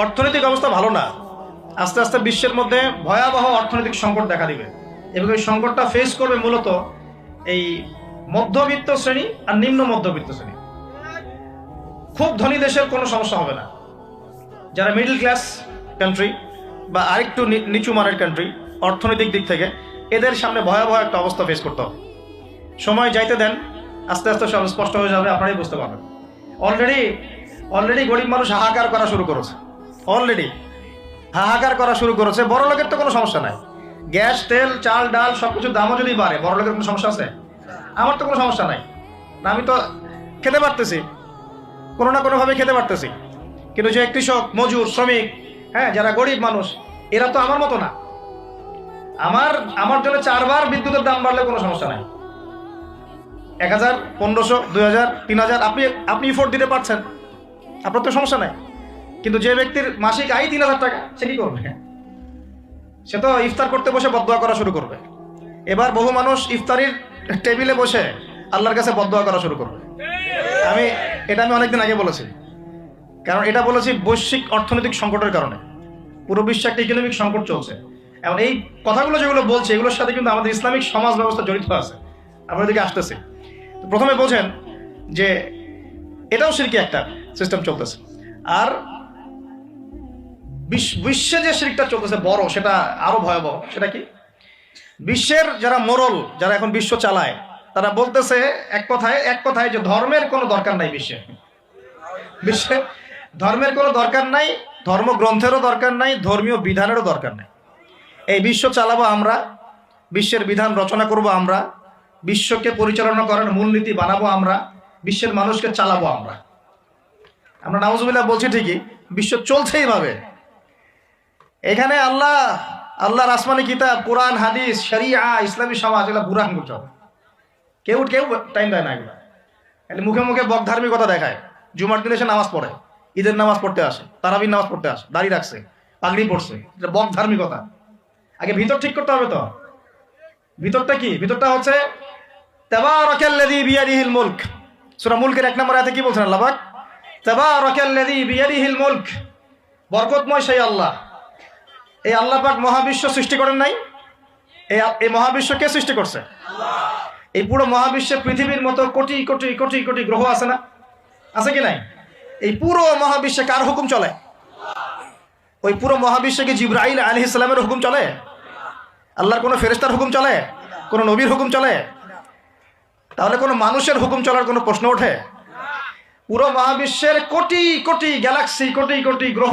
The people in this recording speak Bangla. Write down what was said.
অর্থনৈতিক অবস্থা ভালো না। আস্তে আস্তে বিশ্বের মধ্যে ভয়াবহ অর্থনৈতিক সংকট দেখা দিবে এবং এই সংকটটা ফেস করবে মূলত এই মধ্যবিত্ত শ্রেণী আর নিম্ন মধ্যবিত্ত শ্রেণী। খুব ধনী দেশের কোনো সমস্যা হবে না, যারা মিডল ক্লাস কান্ট্রি বা আরেকটু নিচু মানের কান্ট্রি অর্থনৈতিক দিক থেকে, এদের সামনে ভয়াবহ একটা অবস্থা ফেস করতে হবে। সময় যাইতে দেন, আস্তে আস্তে সব স্পষ্ট হয়ে যাবে, আপনারাই বুঝতে পারবেন। অলরেডি গরিব মানুষ হাহাকার করা শুরু করেছে, হাহাকার করা শুরু করেছে। বড় লোকের তো কোনো সমস্যা নাই, গ্যাস তেল চাল ডাল সবকিছুর দামও যদি বাড়ে, বড় লোকের কোনো সমস্যা আছে? আমার তো কোনো সমস্যা নাই, আমি তো খেতে পারতেছি, কোনো না কোনোভাবে খেতে পারতেছি। কিন্তু যে কৃষক মজুর শ্রমিক, হ্যাঁ, যারা গরিব মানুষ, এরা তো আমার মতো না। আমার জন্য 4 বার বিদ্যুতের দাম বাড়লে কোনো সমস্যা নাই। 1000, 1500, 2000, 3000 আপনি ইফোর্ট দিতে পারছেন, আপনার তো সমস্যা নাই। কিন্তু যে ব্যক্তির মাসিক আয় 3000 টাকা, সে কি করবে? সে তো ইফতার করতে বসে বদদোয়া করা শুরু করবে। এবার বহু মানুষ ইফতারির টেবিলে বসে আল্লাহর কাছে বদদোয়া করা শুরু করবে। এটা আমি অনেকদিন আগে বলেছি, কারণ এটা বলেছি বৈশ্বিক অর্থনৈতিক সংকটের কারণে পুরো বিশ্বে একটা ইকোনমিক সংকট চলছে। এবং এই কথাগুলো যেগুলো বলছে, এগুলোর সাথে কিন্তু আমাদের ইসলামিক সমাজ ব্যবস্থা জড়িত আছে। আমরা এদিকে আসতেছি। প্রথমে বোঝেন যে এটাও শিরকি একটা সিস্টেম চলতেছে। আর বিশ্বে যে শিরকটা চলতেছে বড়, সেটা আরো ভয়াবহ। সেটা কি? বিশ্বের যারা মোরল, যারা এখন বিশ্ব চালায়, তারা বলতেছে এক কথায় যে ধর্মের কোনো দরকার নাই। বিশ্বে ধর্মের কোনো দরকার নাই, ধর্মগ্রন্থেরও দরকার নাই, ধর্মীয় বিধানেরও দরকার নাই। এই বিশ্ব চালাবো আমরা, বিশ্বের বিধান রচনা করব আমরা, বিশ্বকে পরিচালনা করার মূলনীতি বানাবো আমরা, বিশ্বের মানুষকে চালাবো আমরা। নাউজুবিল্লাহ বলছি ঠিকই, বিশ্ব চলছে এইভাবে। এখানে আল্লাহর আসমানি কিতাব, কোরআন, হাদিস, শরিয়া, ইসলামী সমাজ, এগুলো বুড়া আঙ্গুল চল। কেউ টাইম দেয় না। এগুলো মুখে মুখে বক ধার্মিকতা দেখায়। জুমার দিনে এসে নামাজ পড়ে, ঈদের নামাজ পড়তে আসে, তারাবির নামাজ পড়তে আসে, দাড়ি রাখছে, পাগড়ি পড়ছে, এটা বক ধার্মিকতা। আগে ভিতর ঠিক করতে হবে। তো ভিতরটা কি? ভিতরটা হচ্ছে তাবারাকাল্লাযী বিয়াদিহিল মুলক। সূরা মুলকের 1 নম্বর আয়াতে কি বলছেন আল্লাহ পাক? তাবারাকাল্লাযী বিয়াদিহিল মুলক, বরকতময় সেই আল্লাহ। এই আল্লাহ পাক মহাবিশ্ব সৃষ্টি করেন নাই? এই মহাবিশ্ব কে সৃষ্টি করছে? আল্লাহ। এই পুরো মহাবিশ্বে পৃথিবীর মতো কোটি কোটি কোটি কোটি গ্রহ আছে না? আছে কি নাই? এই পুরো মহাবিশ্বে কার হুকুম চলে? ওই পুরো মহাবিশ্বে কি জিবরাইল আলাইহিস সালামের হুকুম চলে? আল্লাহর কোনো ফেরেশতার হুকুম চলে? কোনো নবীর হুকুম চলে? তাহলে কোনো মানুষের হুকুম চলার কোনো প্রশ্ন ওঠে? পুরো মহাবিশ্বের কোটি কোটি গ্যালাক্সি, কোটি কোটি গ্রহ